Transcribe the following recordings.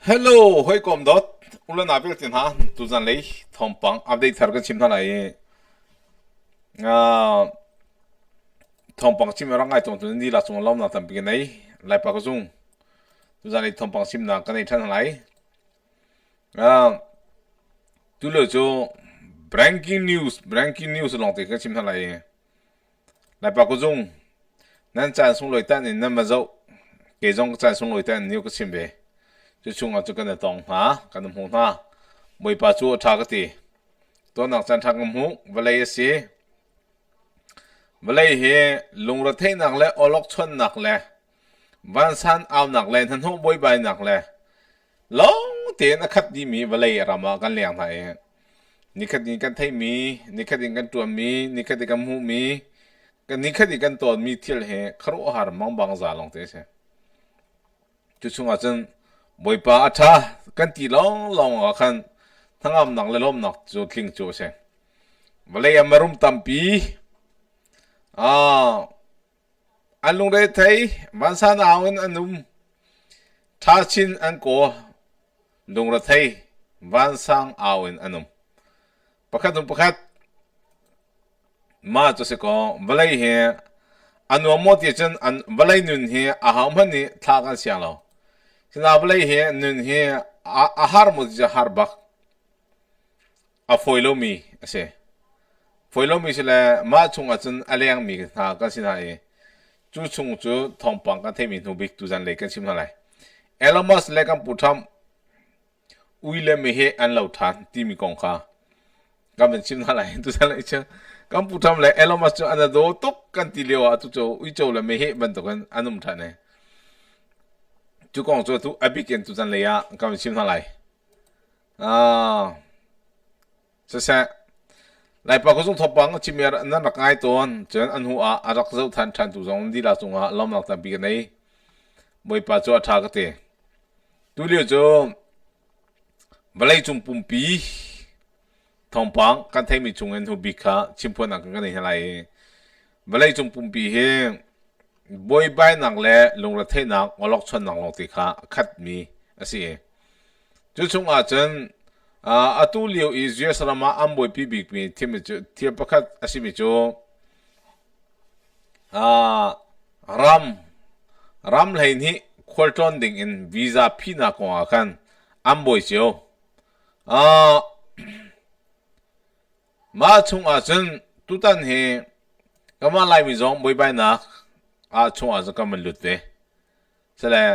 Hello, hoi kom dot. Ulan apel tin ha, tuzan lei Thawngpang update thar ka chim thalai. Ah, Thawngpang chim rangai tong tun di la chung lom na tam pi nei, lai pa ko chung. Tuzan lei Thawngpang chim na ka nei than lai. Ah, tu lo cho breaking news long te ka chim thalai. Lai pa ko chung. Nan chan sung loi tan in na ma zo. Ke jong chan sung loi tan niu ka chim be. 就chung啊，就跟着动啊，跟着红啊，没把做差个的，多能咱差个红，不来一些，不来些，龙了天能嘞，奥洛春能嘞，万山奥能嘞，很好没白能嘞，老点那看地米不来了嘛，跟两台，你看你跟太米，你看你跟ตัว米，你看你跟红米，跟你看你跟ตัว米贴嘞，可罗哈忙帮啥弄这些，就chung啊真。ไม่ป่าอัฐะกันตีลองอ่ะคันทั้งอำนักเลยล้มนักจูทิ้งจูเช่วันเลยมารุมตั้มปีอันลุงเรทัยวันสานเอาเงินอันนุ่มท้าชินอันโกลุงเรทัยวันสางเอาเงินอันนุ่มประคัดนุ่มประคัดมาจะสิก็วันเลยเฮอันว่าหมดที่จนอันวันเลยนุ่นเฮอาหารมันนี่ท้ากันเสียงเราฉะนั้นเลยเฮนุนเฮอาหารมุดจะหารบักฟอยล์มีเช่ฟอยล์มีเสร็จมาชงอาจจะอะไรยังมีนะก็สินะจู่ชงจู่ทองปังกันเทมินหูบิกตุจันเล็กกันชิมเท่าไหร่เอลมัสเล็กกันปุถามอุยเลมีเฮอันเหล่าทานที่มีกองข้ากันเป็นชิมเท่าไหร่ตุจันเล็กเช่กันปุถามเลยเอลมัสจะอันนั้นโดตุกกันตีเลียวตุโจอุยโจเลยมีเฮบันตุกันอันนุ่มท่านเนี่ย就讲做都一笔钱都真嚟啊，咁先上嚟啊，这些嚟把嗰種托邦前面那那解斷，就安好啊，阿落手談談途中啲啦，仲啊諗落特別嘅你，冇把做差個啲，都了就唔嚟種半比，托邦กัน睇咪種人好別卡，前半那個嘅你嚟，唔嚟種半比嘅。บอยใบหนักเลยลงระเทนักอลอกชนหนักลงติขาคัดมีสิจุดชงอาจารย์อาตุเลียวอิสเยสรามาอันบอยปีบิกมีที่มิจูที่ประคัดสิมิจูรัมเลยนี่ควอลตันดิ่งอินวีซ่าพีนักของอาคันอันบอยเจียวมาชงอาจารย์ตุตันเฮก็มาไล่มิจงบอยใบหนักชงอาจจะกำมันหลุดไปใช่แล้ว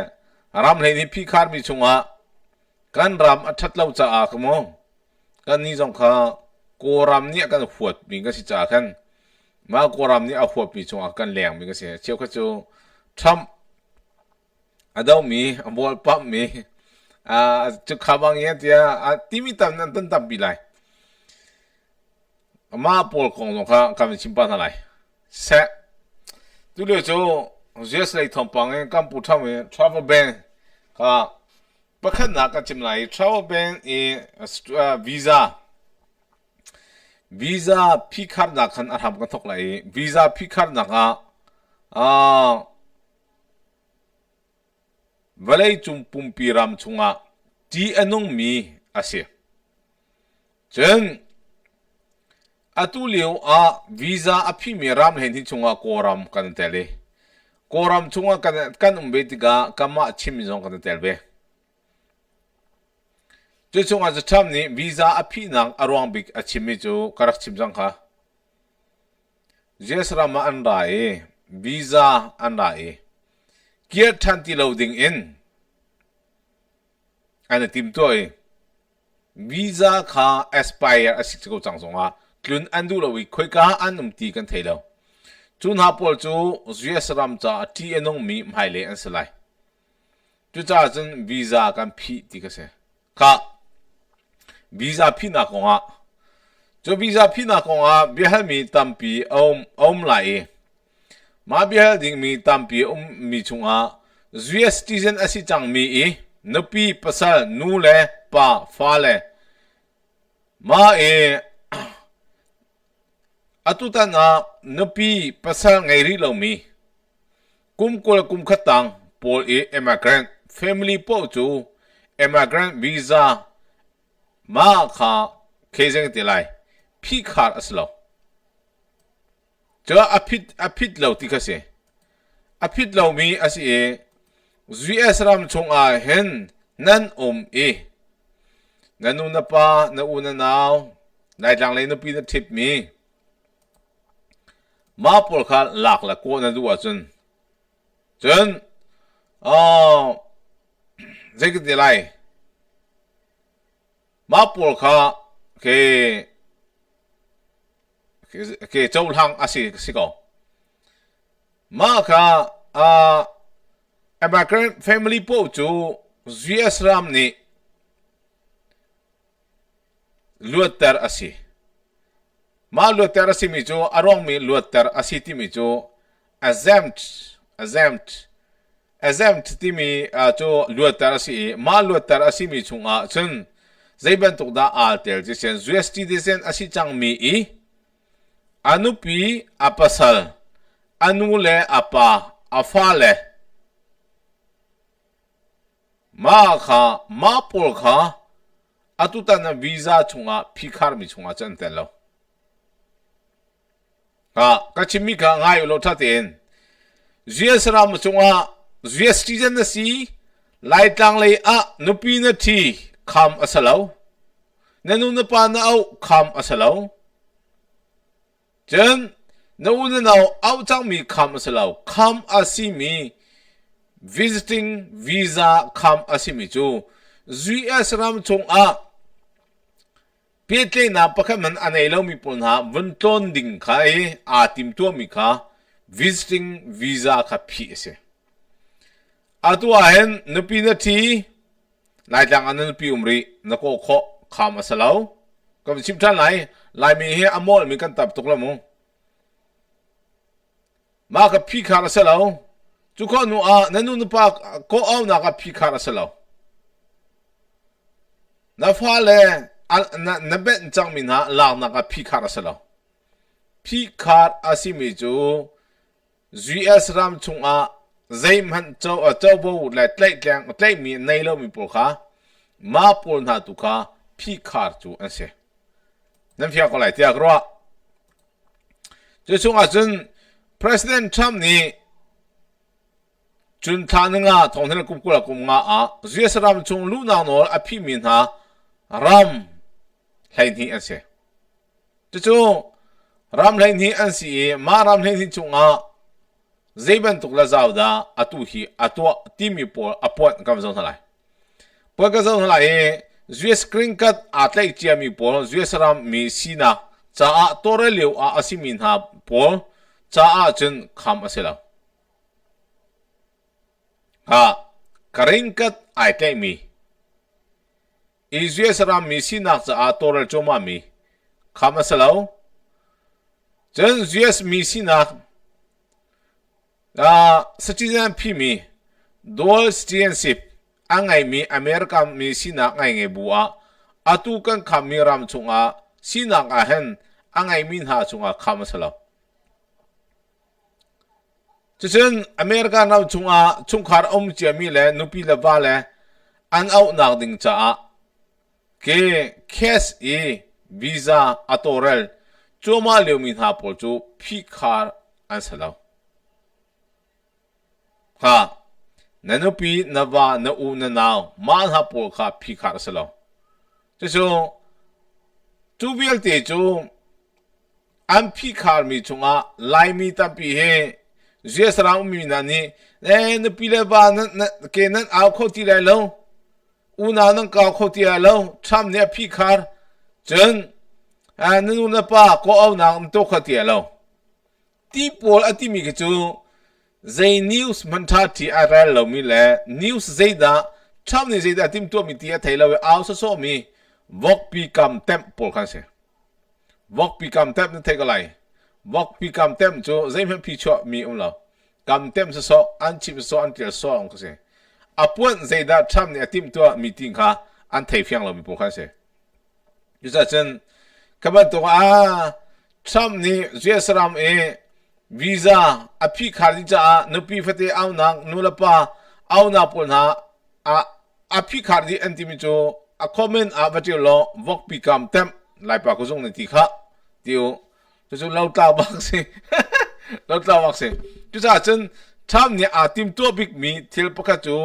รำเลยนี่พี่คาร์มีชงกันรำชัดเล่าจะอาขโมกันนี่จงข้าโกรำเนี่ยกันหัวมีก็สิจ่ากันมาโกรำนี่เอาหัวมีชงกันแหลงมีก็เสียเชี่ยวข้าจูทำดาวมีบอลปั๊มมีจุดข่าวบางอย่างที่ที่มีตำนั้นตั้งตำปีไรมาปอลของจงข้ากันเป็นชิมปันอะไรเสะดูเลยจูเจสเลยทำปังเองกันพูดทำเอง travel ban ค่ะประคันนักกันจิมไหน travel ban วีซ่าพิคาร์นักขันอาทำกันทุกไหลวีซ่าพิคาร์นักเวลาจุ่มปุ่มปีรำชงที่อันนงมีอาเซียจึงอาตุเลียววีซ่าพี่มีรำเห็นที่ชงโกรำกันเตเลยโกรำชงกันเบติกากันมาชิมจงกันเตลเบจุดชงจะทำนี้วีซ่าพี่นังอารวงบิกชิมจูกระชิมจังค่ะเจสรามาอันใดวีซ่าอันใดเกียรทันที่เราดิ่งอินอันนี้ทีมตัววีซ่าค่ะ expire สิจะกูจังสงกลุ่นอันดูเราวิคุยกันอันนุ่มตีกันเทเลจุนหาปอลจูเจสรามจ้าที่เอ็นงมีไม่เลยอันสลายจุจ้าจนวีซ่ากันพี่ตีกันเสียค่ะวีซ่าพี่นักของจูวีซ่าพี่นักของเบียร์มีตั้มปีไหลมาเบียร์ดิ่งมีตั้มปีมีชงUS citizen อสิจังมีนปีภาษานูเลป้าฟ้าเลมาอตุตันนปีภาษาไงรีเรามีกุมขัดตัง Paul immigrant family po chu immigrant visa ma kha khezeng tilai phi khar aslo cho apit lo ti khase apit lo mi asi e US ram chung a hen nan e nanu na pa na una naw lai lang lai na pi na tip mi ma por kha lak la ko na duwa chun zai ki tilai ma por kha ke châu hang asi siko ma kha immigrant family po chu US ram ni luatar asi ma luatar asi mi chu arong mi luatar asi ti mi chu exempt ti mi chu luatar asi ma luatar asi mi chunga chun zaiban tuk da alter ji sen US citizen asi chang mi anupi apasal anule apa afale ma kha ma pol kha atuta na visa chunga phikhar mi chunga chan telo ka chimi ka ngai lo thaten US ram chunga US citizen na si lai tang lei a nupi na thi kham asalo nanu na pa na au kham asalo chen no na now out chang mi kham asalo kham asimi visiting visa kham asimi chu US ram chung a petle na pakhaman anei lo mi pon ha vunton ding khai a tim to mi kha visiting visa kha phi se atu a hen nupi na thi lai lang an nupi umri na ko kho kham asalo kam chim than lai mi he amol mi kan tap tok la mo ma ka phi khar asalo chu ko nu a nanu nu pa ko au na ka phi khar asalo na fa le na ben chang min ha la na ka phi khar asalo phi khar asimi chu US ram chung a zaim han chau bo la tlai tlang tlai mi nei lo mi por kha ma por na tu kha phi khar chu an se nam phia ko lai tia kro chu chung a chun President Trump ni chun thananga thonghel kupkula kumnga a US ram chung lu na no a phi min ha ram hlain hi ase chu ram hlain hi an si ma ram hlain hi chunga zeiban tukla zawda atu hi atwa timi por apon kam zong thalai por ka zong thalai US green card atlai chiami por US ram mi sina cha a toreleu a asimin ha por cha a chun kham asela karinkat ai tay mi US ram mi sinak cha a torel choma mi kham asalo chun US mi sinak citizen phi mi dual citizenship angai mi America mi sinak ngai nge bua atu kan kham mi ram chunga sinak a hen angai min ha chunga kham asalo chun America now chunga chungkhar chiami le nupi la ba le an out nak ding cha ke case visa atorel choma leu min ha por chu phi khar an salo nanupi nawa na u na naw man ha por kha phi khar salo chu tu bial te chu an phi khar mi chunga lai mi ta pi he US ram mi na ni ne pile ba na ke nan au kho ti lai lo u na nang ka kho ti lai lo cham ne phi khar chen nu na pa ko au na to kho ti lo ti pol ati mi ke chu zai news man tha ti ara lo mi le news zai da cham ni zai da tim to mi ti a thai lo au so mi vok pi kam tem pol khan se vok pi kam tem ne thai ka lai vok pi kam tem chu zai me pi cho mi lo kam tem so an chip so an tel so ang ko se apun zai da cham ni atim to meeting kha an thai phiang lo mi po khan se yu za chen ka ba to cham ni US ram visa a phi khali cha no pi fate au na nu la pa au na pol na a pi khar di antimi chu a comment a vatiu lo vok pi kam tem lai pa ko zong ni ti kha tiu chu lo ta bak se lo ta bak se chu cha chen tham ni a tim to big mi thil pakha chu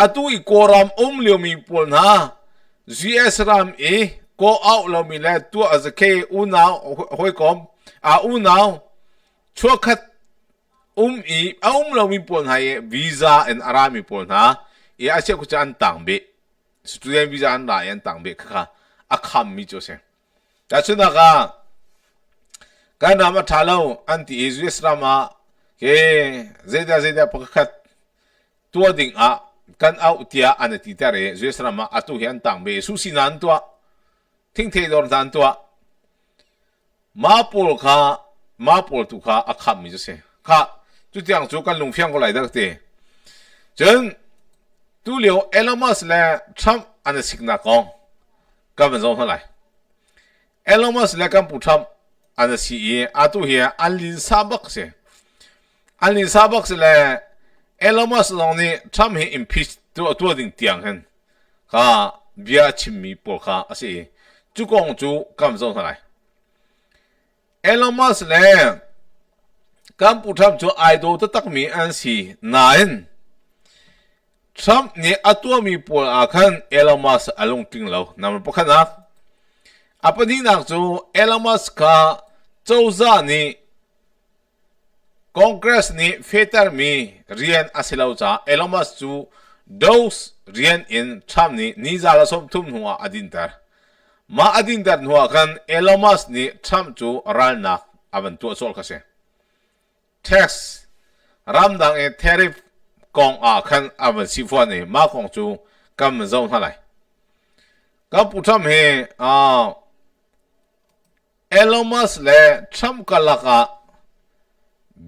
atu I koram leo mi pol na GS ram e ko out lo mi le tu as a k u now hoi kom a u now chua khat I lo mi pol hai visa and arami pol na e a che ku chan tang be student visa an la yan tang be kha a kham mi cho se ta chuna ka na ma thalo anti GS rama ke zeda pakhat tua ding a kan au tia an ti tare GS rama atu hian tang be su sinan tua thing the dor dan tua ma pol tu kha a kham mi cho se kha chu tiang chu kan lung phiang ko lai dak te chen tu liu Elon Musk le Trump an signa kong ka ban zong lai Elon Musk le kan pu Trump an si ye atu hian an lin sabak se an lin sabak se le Elon Musk long ni Trump he impeach tu ding tiang hen ka bia chimmi pol kha ase chu kong chu kam zong lai Elon Musk le kan pu Trump chu idol ta tak mi an si nain Trump ni atua mi pol a khan Elon Musk along ting lo nam pakhan na apani nak chu Elon Musk ka chouza ni Congress ni fetar mi rian asilau cha Elon Musk chu dose rian in Trump ni za la som thum huwa adintar ma adintar huwa khan Elon Musk ni Trump chu ral nak aban tu sol khase tax ramdang e tariff kong a khan aban sifwa ni ma kong chu kam zong halai kam pu Trump he Elon Musk le Trump ka laka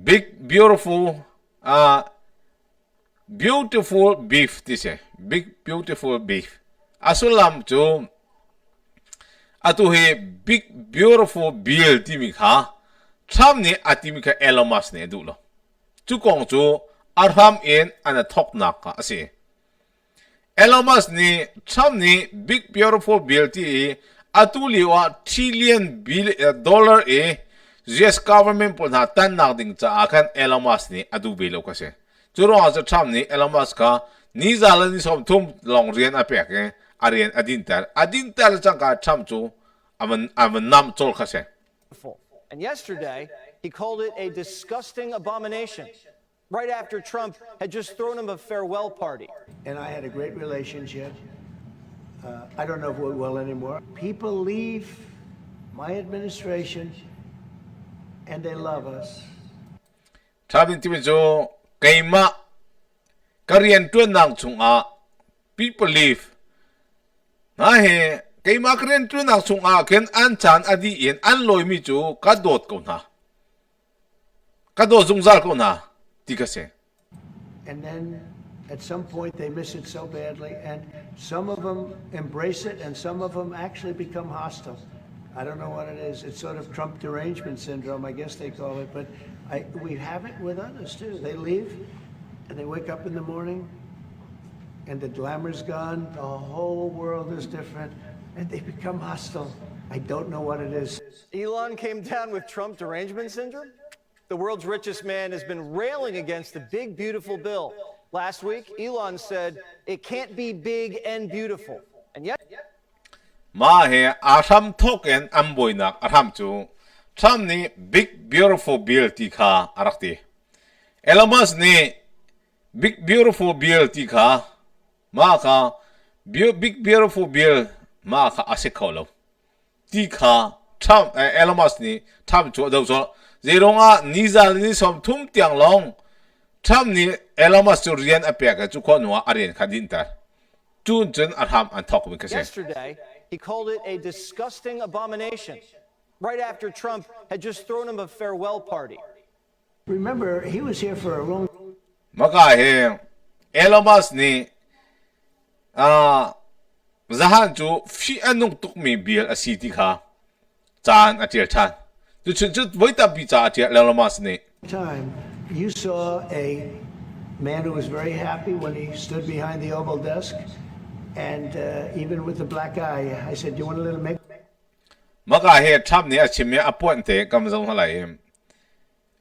big beautiful beautiful beef this big beautiful beef asulam chu atu he big beautiful bill timi kha Trump ni atimi ka Elon Musk ne du lo chu kong chu arham in an thok nak ka ase Elon Musk ni Trump ni big beautiful bill ti atu liwa trillion dollar e US government pon ha tan nak ding cha akhan Elon Musk ni adu be lo ka se churo az Trump ni Elon Musk ka ni zala ni som thum long rian a pek e arian adintar chang ka Trump chu aman nam chol kha se. And yesterday, he called it a disgusting abomination, right after Trump had just thrown him a farewell party. And I had a great relationship. I don't know if we're well anymore. People leave my administration, and they love us. Trump ti jo kaima Korean tuan nang chung a people leave. Na he kaima Korean tuan nang chung a ken an chan adi yen an loi mi chu ka dot ko na ka do zung zal ko na ti ka se. And then at some point they miss it so badly, and some of them embrace it, and some of them actually become hostile. I don't know what it is. It's sort of Trump derangement syndrome, I guess they call it. But we have it with others too. They leave, and they wake up in the morning, and the glamour's gone. The whole world is different, and they become hostile. I don't know what it is. Elon came down with Trump derangement syndrome? The world's richest man has been railing against the big, beautiful bill. Last week, Elon said it can't be big and beautiful. And yet, Ma he aram token amboy nak aram chu Trump ni big beautiful bill ti kha arakti Elon Musk ni big beautiful bill ti kha ma kha big beautiful bill ma kha asikolo ti kha Trump Elon Musk ni Trump chu do so zeronga niza ni som thum tiang long Trump ni Elon Musk chu rian apeka chu kho nuwa arian khadin tar chun chen aram an thok mi ka se. yesterday, he called it a disgusting abomination, right after Trump had just thrown him a farewell party. Remember, he was here for a long time. Maka he Elon Musk ni zahan chu fi anung tuk mi bill a city kha chan atir chan chu chu voi ta bi cha atir Elon Musk ni You saw a man who was very happy when he stood behind the Oval desk, And even with the black eye, I said, "You want a little make?" Maka he Trump ni achim ya appoint te kam zong halai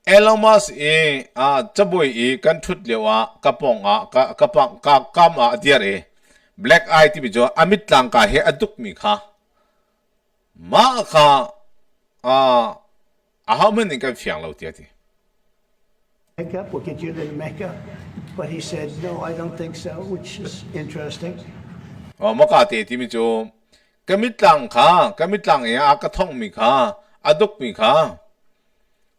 Elon Musk chaboi kan thut lewa kapong kapang kam diare black eye ti bijo amit lang ka he aduk mi kha ma kha how many kan fiang lo ti Makeup, we'll get you a little makeup. But he said, "No, I don't think so," which is interesting. maka te ti bijo kamit lang ya ka thong mi kha aduk mi kha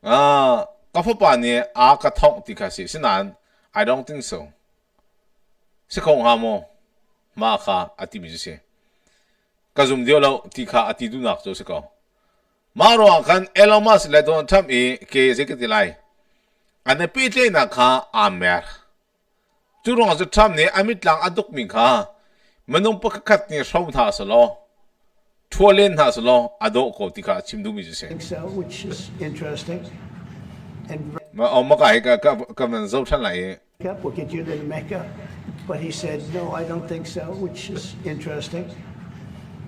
ka pa ni ka thong ti kha si sinan I don't think so se khong ha mo ma kha ati mi se ka zum dio lo ti kha ati du nak so se ko ma ro kan Elon Musk le don tham ke se ke ti lai ane pi tle na kha amer chu rong zo tham ni amit lang aduk mi kha manung pakhat ni shom tha so lo Tuolin has law ado ko tika chimdu mi se. So, which is interesting. And Maka ka man zo chan lai. makeup, we'll get you a little makeup. But he said, "No, I don't think so," which is interesting.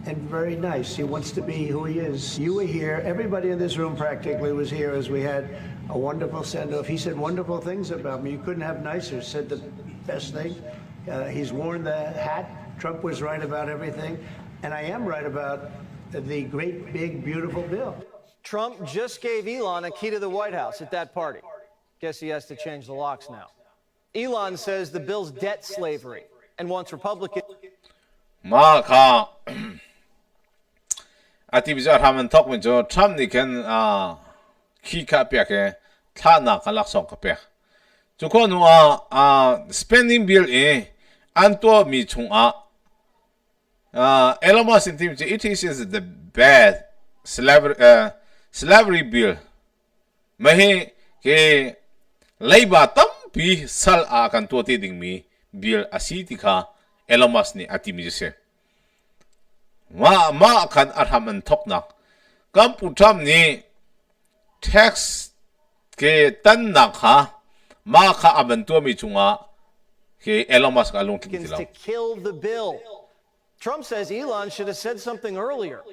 And very nice. He wants to be who he is. You were here. Everybody in this room practically was here as we had a wonderful send-off. He said wonderful things about me. You couldn't have nicer. Said the best thing. He's worn the hat. Trump was right about everything. And I am right about the great, big, beautiful bill. Trump just gave Elon a key to the White House at that party. Guess he has to change the locks now. Elon says the bill's debt slavery and wants Republicans. Ma kha ati bizar haman tok mi jo Trump ni kan khi ka pya ke tha na ka lak song ka pya. Chu ko nu spending bill an to mi chung Elon Musk in team it is the bad slavery bill mahi ke leiba tam pi sal kan to te ding mi bill asiti kha Elon Musk ni ati mi se ma kan arhaman thok nak kam putam ni tax ke tan nak ha ma kha aban to mi chunga ke Elon Musk along to kill the bill. Trump says Elon should have said something earlier.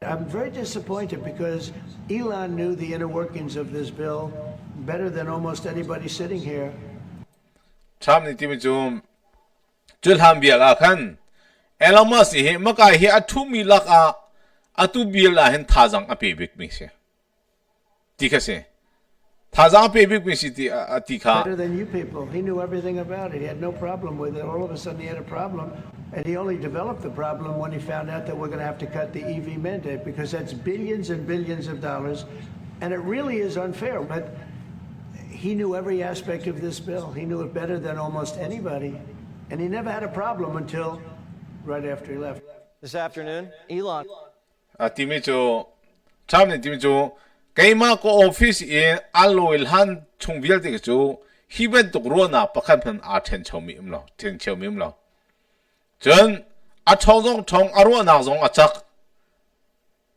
I'm very disappointed because Elon knew the inner workings of this bill better than almost anybody sitting here. Trump ni timi chum chulham biala khan Elon Musk hi maka hi athu mi lak atu biala hen thajang ape bik mi se tikase thajang ape bik mi si ti atikha Better than you people. He knew everything about it. He had no problem with it. All of a sudden he had a problem. And he only developed the problem when he found out that we're going to have to cut the EV mandate because that's billions and billions of dollars. And it really is unfair. But he knew every aspect of this bill. He knew it better than almost anybody. And he never had a problem until right after he left. This afternoon, Elon. timi chu Trump ni timi chu kaima ko office aloil han chung bial ti chu hiben tok ro na pakhan phan ten chomi lo 전 아초종 총 아루아 나종 아착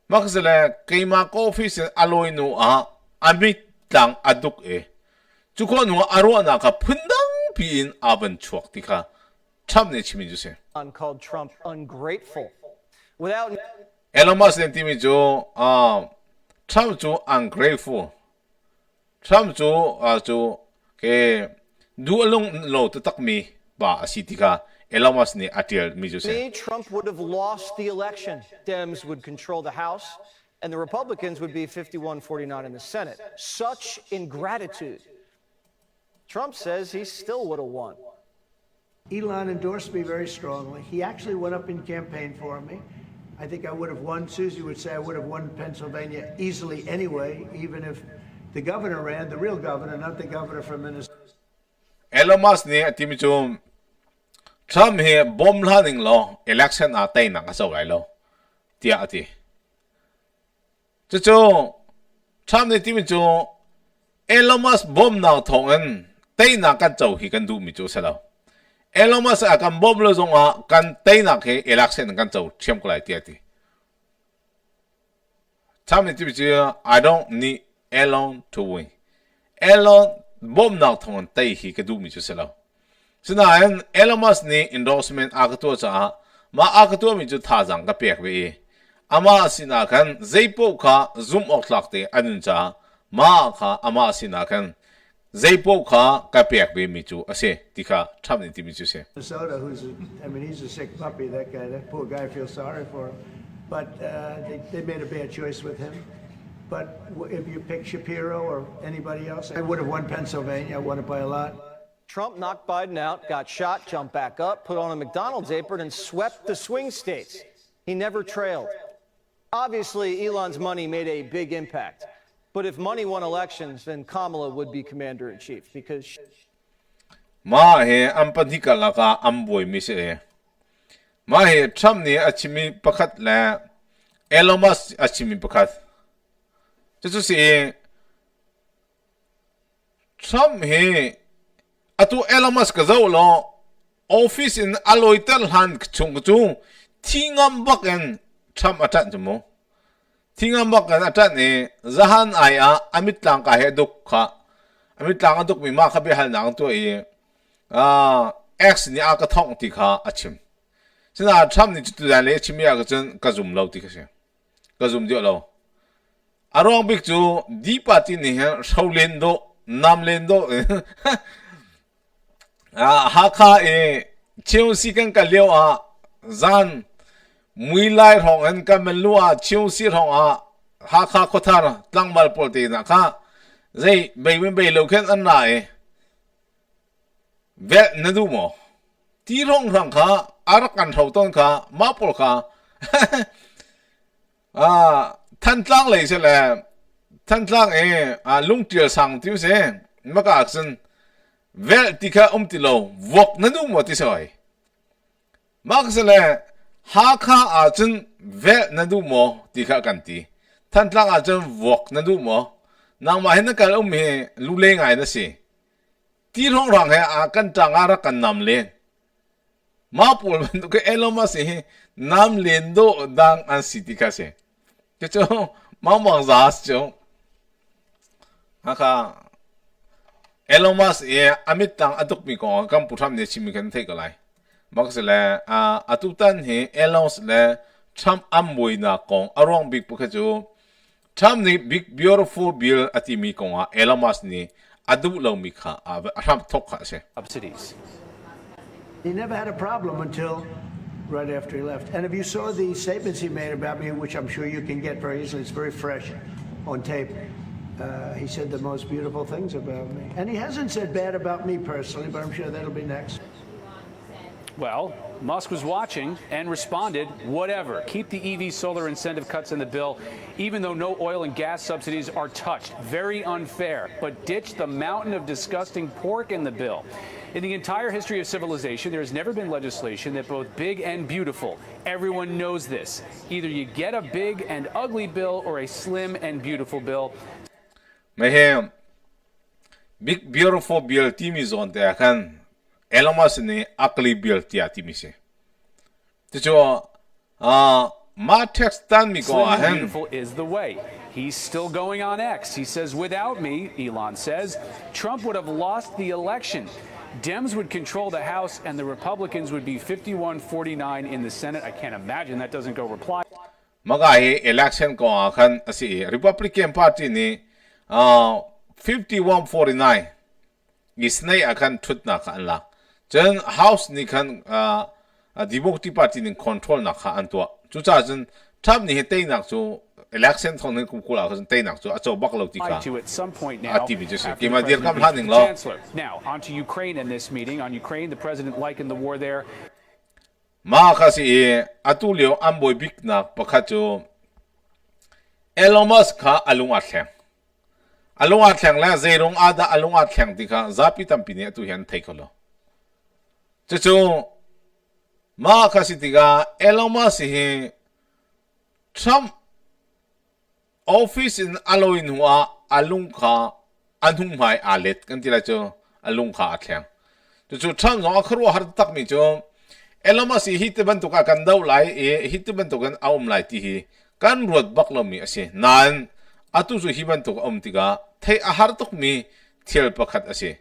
막슬레 게이마 코피스 알로이누 아미땅 아둑에 주코누 아루아 나가 푼당 비인 아번 추억디카 참내 치민 주세요. Called Trump ungrateful. Without Elon Musk 팀이 참 주 ungrateful. 참주 아주 게 누얼롱 로트 딱미 바 아시티카 Elon Musk ni atil mi jose. Trump would have lost the election. Dems would control the House, and the Republicans would be 51-49 in the Senate. Such ingratitude. Trump says he still would have won. Elon endorsed me very strongly. He actually went up in campaign for me. I think I would have won. Susie would say I would have won Pennsylvania easily anyway, even if the governor ran, the real governor, not the governor from Minnesota. Elon Musk ni timi chum Trump he bom laning lo election a tay na kaso gai lo tia ati chu Trump ni timi chu Elon Musk bom na thongen tay na kan chau hi kan du mi chu salo Elon Musk a kan bom lo zong a kan tay na ke election kan chau thiam ko lai tia ti Trump ni timi chu I don't need Elon to win Elon bom na thongen tay hi ka du mi chu salo Sinayan Elon Musk ni endorsement akatua cha ma akatua mi chu tha jang ka pek we ama sina kan zeipo kha zoom out lakte anun cha ma kha ama sina kan zeipo kha ka pek we mi chu ase tikha tham ni ti mi chu se Minnesota, I mean, he's a sick puppy, that guy. That poor guy, feels sorry for him. But they made a bad choice with him. But if you pick Shapiro or anybody else, I would have won Pennsylvania. I won it by a lot. Trump knocked Biden out, got shot, jumped back up, put on a McDonald's apron, and swept the swing states. He never trailed. Obviously, Elon's money made a big impact. But if money won elections, then Kamala would be commander-in-chief because... ma he ampanika laka amboi mi se ma he Trump ni achimi pakhat la Elon Musk achimi pakhat chu si Trump he atu Elon Musk zo lo office in aloitel han chung chu thingam baken Trump atan jumo thingam baken atan ni zahan aya amit lang ka he duk kha amit lang duk mi ma kha be hal nang to e X ni aka thong ti kha achim sina Trump ni tu dan le chimia ka chen ka zum lo ti ka se ka zum dio lo arong big chu di party ni ha shaulen do nam len do ha kha e chiu si kan ka leo a zan mui lai hong an ka men lu a chiu si hong a ha kha ko thar tlang mal pol ti na kha zai bei men bei lo khen an na e vet nadu mo ti rong rang kha arakan thau ton kha ma pol kha than tlang le se le than tlang e lung tiel sang tiu se ma ka chen vet ti kha ti lo wok nadu mo ti soi ma ka se le ha kha a chen vet nadu mo ti kha kan ti than tlang a chen wok nadu mo nang ma hen ka he lu le ngai na se ti rong rang he kan tang ara kan nam len ma pol ban ke Elon Musk he nam len do dang an city ka se ke cho ma mong za cho aka Elon Musk e amit tang atuk mi ko kam pu tham ne chimi kan thei ka lai mak se le atu tan he Elon le Trump amoi na kong arong big pu kha chu Trump ni big beautiful bill ati mi ko Elon Musk ni adu lo mi kha ram thok kha se Subsidies. He never had a problem until right after he left. And if you saw the statements he made about me, which I'm sure you can get very easily, it's very fresh on tape. He said the most beautiful things about me. And he hasn't said bad about me personally, but I'm sure that'll be next. Well, Musk was watching and responded, whatever. Keep the EV solar incentive cuts in the bill, even though no oil and gas subsidies are touched. Very unfair. But ditch the mountain of disgusting pork in the bill. In the entire history of civilization, there has never been legislation that both big and beautiful. Everyone knows this. Either you get a big and ugly bill or a slim and beautiful bill. Mayhem big beautiful bill team is on there kan Elon Musk ni ugly bill tia team se to ma text tan mi ko Slim and ahhin beautiful is the way. He's still going on X. He says, without me, Elon says, Trump would have lost the election. Dems would control the House and the Republicans would be 51-49 in the Senate. I can't imagine that doesn't go reply. magai election ko kan asi Republican Party ni 51-49 isnai akan thut na kan la chen House ni kan Democratic Party ni control na kha an to chu cha chen Trump ni te nak chu election thong ni ku la kan te nak chu a cho bak lo ti ka To at some point now, TV just after ki the ma dir kam president haning meets the lo chancellor. Now, on to Ukraine in this meeting. On Ukraine, the president likened the war there. ma kha si atu leo amboi big na pakha chu Elon Musk kha alung athleng la zerong ada alung athleng ti kha zapi tampi ne tu hian thei kholo chu ma kha si tiga Elon Musk hi Trump office in aloin huwa alung kha anhung mai alet kan ti la chu alung kha athleng chu Trump no akhru har tak mi chu Elon Musk hit ban to ka kan dau lai hit ban to kan aum lai ti hi kan ruat bak lo mi ase nan atu zu hi ban to ti ga thei a har tok mi thel pakhat ase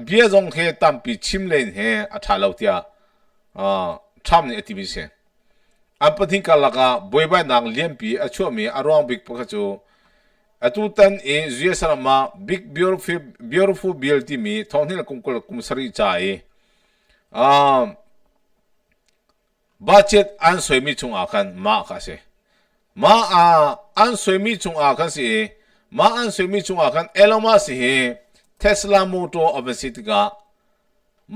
เบียจงเฮตัมปีชิมเลนเฮอัฐาเลาเตียทำนี่อติมิเซอันปฏิกาลกาบวยใบนางเลี้ยมปีอชัวมีอารองบิกปะกจูอตุตันเอจุยสรามาบิ๊กbeautiful billที่มีท้องที่ละกุมสรีใจบาเจ็ดอันสวยมีจงอาคันมาค่ะเสมาอันสวยมีจงอาคันสิมาอันสวยมีจงอาคันเอลมาสิเทสลาโมโตอเวสิตกา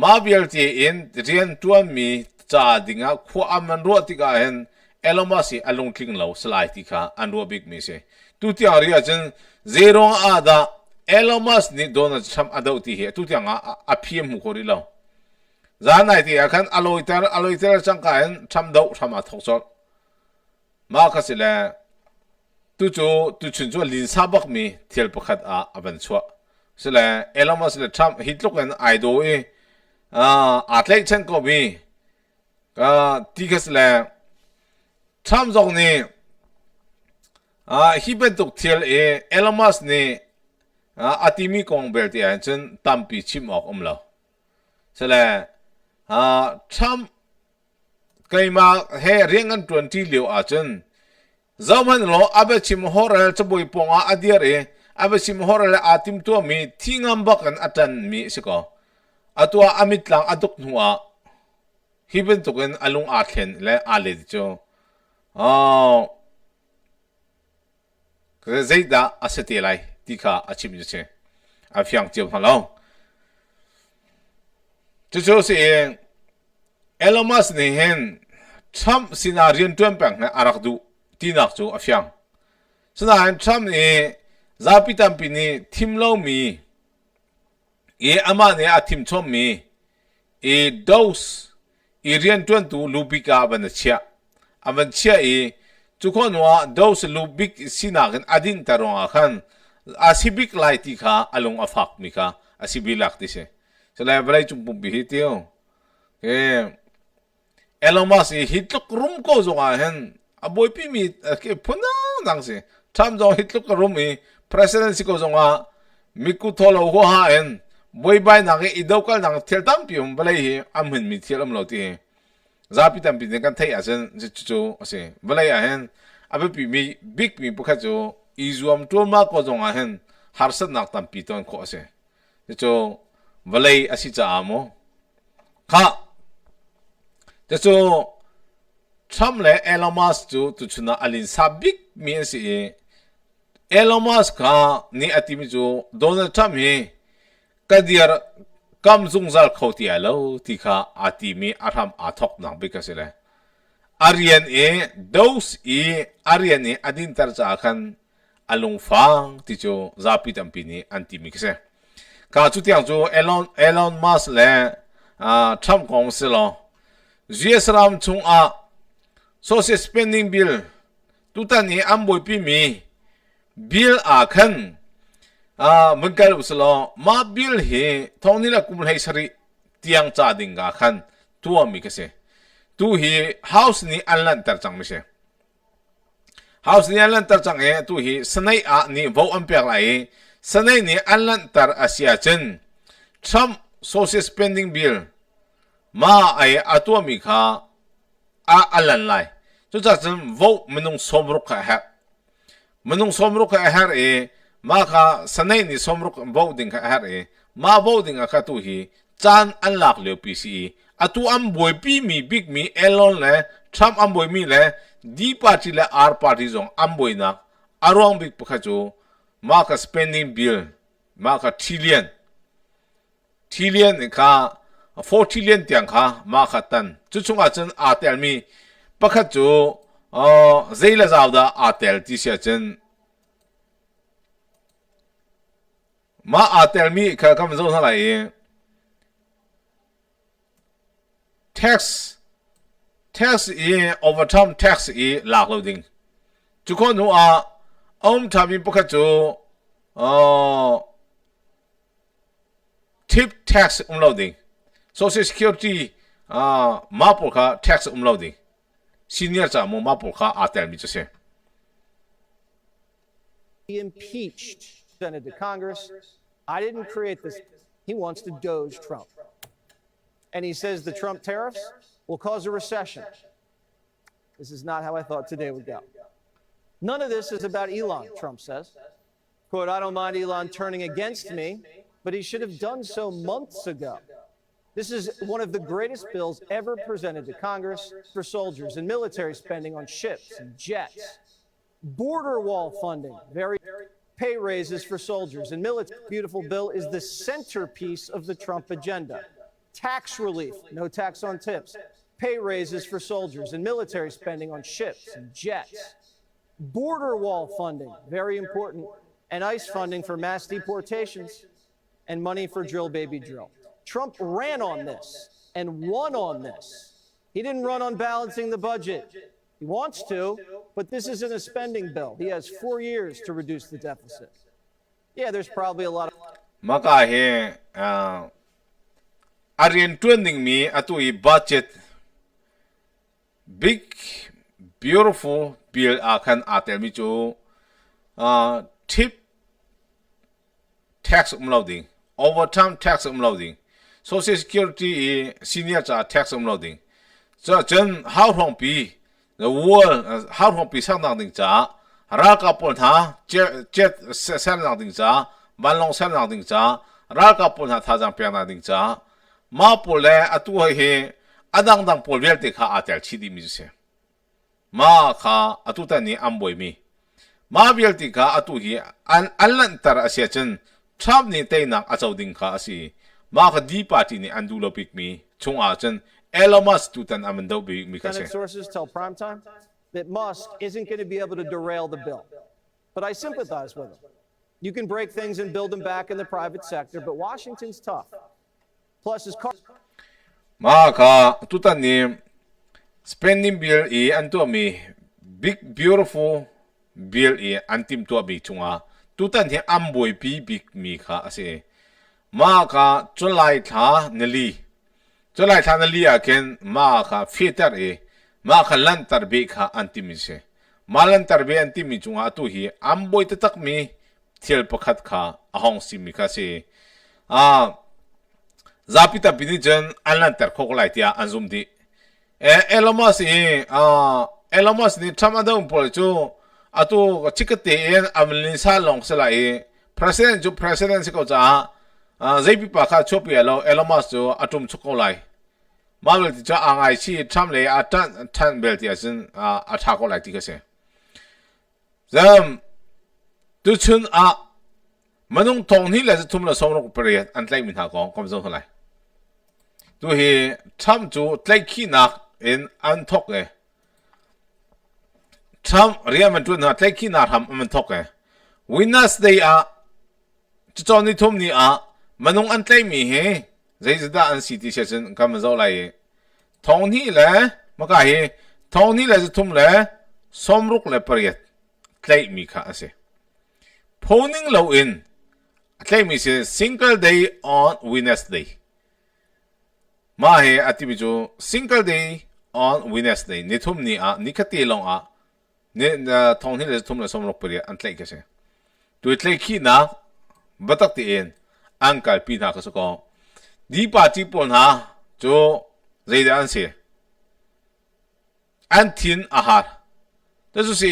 มาเบียลที่อินเรียนตัวมีจ่าดิ่งขวามันรัวติกาเห็นเอลมาสิอารมณ์คลิงเหลาสลายติกาอันรัวบิ๊กมีเสตุที่อาริยาจันเซโรอาดาเอลมาสนี่โดนชัมอาดาวที่เหตุที่อ่ะอภิมมุขริลาจานไหนที่อาคันอโลยเตอร์จังการชัมดาวชัมอัทกซอลมาคัสิเลตุชุนจวนลินซาบักมีเทียลปขัดอาบันชัวสิเลเอลมาสเลชัมฮิตลุกันไอโดเออาทเล็กเช่นก็มีที่คัสิเลชัมจงนี้ฮิเป็นตุกเทียลเอลมาสนี่อาทิมีกองเบลที่อันจันตัมปีชิมออกลาสิเลชัมไกมาเฮเรียงกัน20เหลียวอาจันจอมันโลอาเบชิมฮอร์เรลจะบุยปงอาเดียร์อาเบชิมฮอร์เรลอาทิมตัวมีที่งามบักกันอาจารย์มีสิก็อาตัวอามิตลังอาดุกหัวฮิเป็นตุกันอาลุงอาเข็นและอาเลดิโจก็จะได้อาศัยอะไรที่ข้าอาชิมจุดเช่อาฟิยังเจียวพันล้อจุดๆสิเอลมาสนี่เห็นชัมสินาเรียนตัวแปลงในอารักดูที่นักจูอาฟิยังสนาเห็นชัมนี่ซาปิตัมปีนี่ทีมเล่ามีอามาเนี่ยทีมชมมีดาวส์เรียนตัวลูบิกาบันเชียบันเชียทุกคนว่าดาวส์ลูบิกสินากันอดินตารองขันอาศิบิกไลติค่ะอารมณ์อาฟักมิค่ะอาศิบิลักติเช่ฉะนั้นเวลาจุ่มปุ่มบิฮิตเดียวเอลมาสิฮิตลุกรุมก็จงอาเห็นบอยพี่มีพุ่นนังสิทำจงฮิตลุกรุมpresidency ko zonga miku tholo ho ha en boy bai na ge idau kal nang thel tam pi um balai hi amhin mi thel am lo ti zapi tam pi kan thai asen chu ase balai a hen abe pi mi big mi pukha chu izuam to ma ko zonga hen harsat nak tam pi ton ko ase chu balai asi cha amo kha chu chamle elamas tu chuna alin sabik mi si Elon Musk ni atimi jo Donald Trump he kadiar kam zungzal khoti alo tikha atimi atham athok nang bikasile Arian dose Arian adin tar cha khan alung fang ti jo zapi tampini antimi kse ka chu tiang jo Elon Musk le Trump kong se lo ram chung social spending bill tutani amboy pi mi bill akan mengkal uslo ma bill he thongni la kum hai sari tiang cha ding ga khan tua mi kase tu hi house ni anlan tar chang mi se house ni anlan tar chang tu hi sanai ni vo am pek lai sanai ni anlan tar asia chen Trump social spending bill ma ai atua mi kha alan lai chu cha chen vo menung somruk kha ha menung somruk ahar ma kha sanai ni somruk voting ahar ma voting akha tu hi chan anlak le pc atu am boy pi mi big mi Elon le Trump am boy mi le D party le R party zong am boy na arong big pakha chu ma kha spending bill ma kha trillion kha 4 trillion tiang kha ma kha tan chu chunga chen a tel mi pakha chu zeila zawda atel ti sia chen ma atel mi kha kam zo sa lai tax overtime tax lak loading chu ko nu om thami pakha chu tip tax loading social security ma pokha tax loading senior cha mo ma pokha atel mi che He impeached, sent it to Congress. I didn't create this He wants to doge Trump. And he says the Trump tariffs will cause a recession. This is not how I thought today would go. None of this is about Elon, Trump says. Quote, I don't mind Elon turning against me, but he should have done so months ago. This is one of the greatest bills ever presented to Congress for soldiers and military spending on ships and jets. Border wall funding, very pay raises for soldiers and military. Beautiful bill is the centerpiece of the Trump agenda. Tax relief, no tax on tips. Pay raises for soldiers and military spending on ships and jets. Border wall funding, very important. And ICE funding for mass deportations and money for drill baby drill. Trump ran on this and won on this. He didn't run on balancing the budget. He wants to, but this isn't a spending bill. He has 4 years to reduce the deficit. Yeah, there's probably a lot of... Maka he, Arian trending me atui budget. Big, beautiful bill akan atel mi chu. Tip tax umloading, overtime tax umloading, social security senior tax umloading. So, Jen, how long be the world, how long be something cha, Raka Punha, jet selling cha, Banlong selling cha, Raka Punha Tazan Pianading cha, Mapole Atua he, Adang Dang Polvertica atel chidi muse. Ma ka atutani amboy mi. Ma bieltika atuhi an alantar asyachen. Trump ni tainang achauding ka asi maka di party ni andulo pik mi chung achen Elon Musk tutan amendo bi mi kasi. Senate sources tell Primetime that Musk isn't going to be able to derail the bill. But I sympathize with him. You can break things and build them back in the private sector, but Washington's tough. Plus his car... Maka tutan ni spending bill I anto mi big beautiful bill I antim to bi chunga tutan hi amboy pi big mi kha ase maka chulai tha nali aken maka fetar maka lantar be kha antimi se malantar be antimi chunga tu hi amboy tatak mi thel pakhat kha ahong si mi kha se zapita binijan alantar khoklai tia anzum di Elon Musk ni thamada pol chu atu chikate en amlin sa long sala president ko cha jp pa kha chopi alo Elon Musk chu atum chukolai mabel ti cha angai chi thamle atan than bel ti asin atha ko lai ti ka se zam tu chun manung tong ni la thum la som ro pre an tlai min ha ko kom zo lai tu hi tham chu tlai khi nak in an thok Trump Real Madrid na take na ham man toke. Winners they are Johnny Tomni manung an claim me he. They is that an city session comes all like Tony le Makahi Tony le tum le Somruk le period. Claim me ka say. Poning low in claim me say single day on Winners Day. Mahe atibijo single day on Winners Day. Nitumni nikati long ne thong ni le thum la som rok pari an tlai ka se tu tlai khi na batak ti en ankal pi na ka so ko di party pon ha jo zeida an se antin ahar ta su se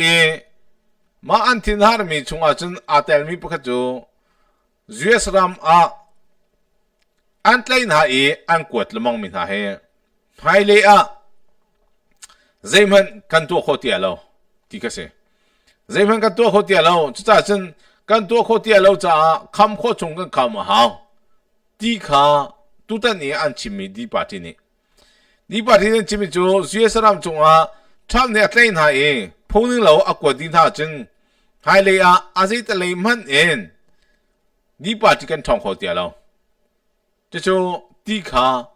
ma antin har mi chunga chun atel mi pakha jo US ram an tlai na an kwat lamang min ha he hai le zeiman kan to khoti alo Tikase. Zayman kan to khoti alo, cha chen kan to khoti alo cha kham kho chung kan kham ha. Ti kha tu ta ni an chimi di party ni. Di party ni chimi chu suyesaram chung tham ne atlain ha phoning lo akwa din tha chen hai le azai ta le man en. Di party kan thong khoti alo. Chu ti kha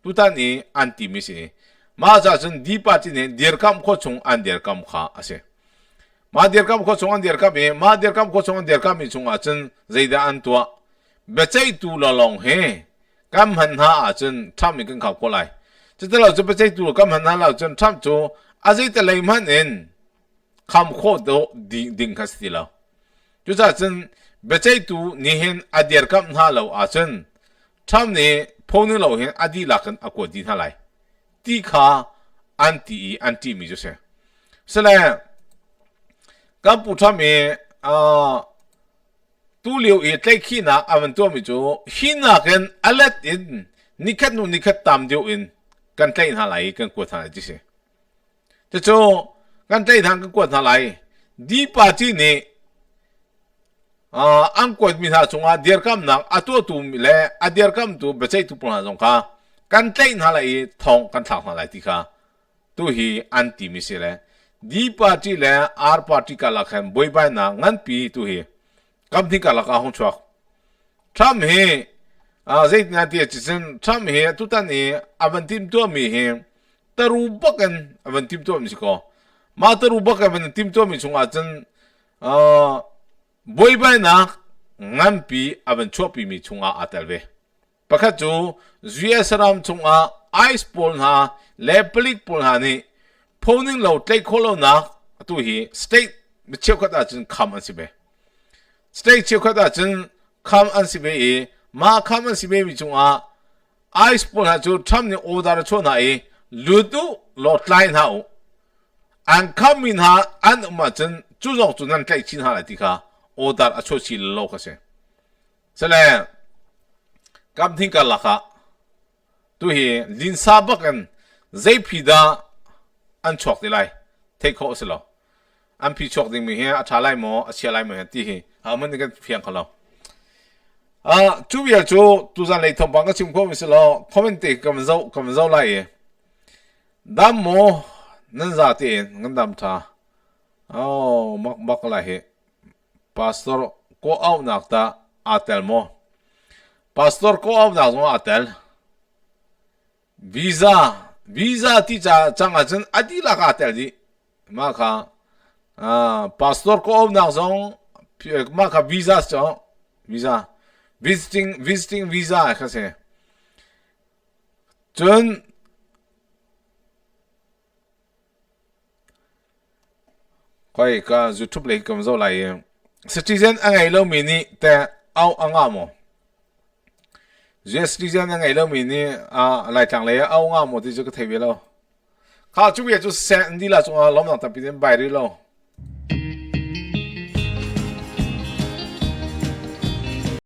tu ta ni anti mi si. Ma za chen di party ne der kam kho chung an der kam kha ase ma der kam kho chung an der kam ma der kam kho chung an der kam mi chung chen zeida an tua bechai tu lo long he kam han ha chen tham mi kan kha ko lai che de lo che bechai tu kam han ha lo chen tham chu a zai te lai man en kham kho do ding ka sti lo chu za chen bechai tu ni hen a der kam ha lo a chen 他们呢碰见老hen阿弟拉跟阿过地他来，地卡安地安地米就是，是嘞，刚不他们都留意在去那阿文多米就，去那跟阿拉因，你看努你看当掉因，跟在他来跟过他来这些，这就跟在他跟过他来，第八季呢。ang kwad min ha chunga der kam nang ato tu le ader kam tu bechai tu puna jong ka kan tlai na lai thong kan thak na lai ti kha tu hi anti mi se le di party le r party ka la khan boi bai na ngan pi tu hi kam thi ka la ka hong chok tham he zait na ti chen tham he tu ta ni avantim to mi he taru bakan avantim to mi ko ma taru bakan avantim to mi chunga chen boi bai na ngan pi avan chopi mi chunga atalve pakha chu zia saram chunga ice pol ha le plik pol ha ni phoning lo tlai kholo na tu hi state mi chekhata chin kham ansibe state chekhata chin kham ansibe e ma kham ansibe mi chunga ice pol ha chu tham ni order chona e ludu lo tlai na u an kham min ha an ma chin chu jong chu nan tlai chin ha la ti kha order acho chi lo ka se sele kam thing ka lakha tu hi lin sa bakan zai phida an chok de lai take ho se lo an phi chok ding mi he a tha lai mo a chia lai mo he ti hi ha man ga phiang kha lo chu bia chu tu zan lai thom bang ka chim ko mi se lo comment te kam zo lai e dam mo nan za te ngan dam tha mak lai he pastor ko au nakta atel mo pastor ko au nak mo atel visa ti cha changa chen adila ka atel di ma kha pastor ko au nak zong ma kha visa cho visa visiting visa kha se chen koi ka youtube le kam zo lai citizen angai lo mini te au anga mo citizen angai lo mini lai tang le au nga mo ti ju ka thei lo kha chu ye chu sen di la chu lom na ta pi den bai ri lo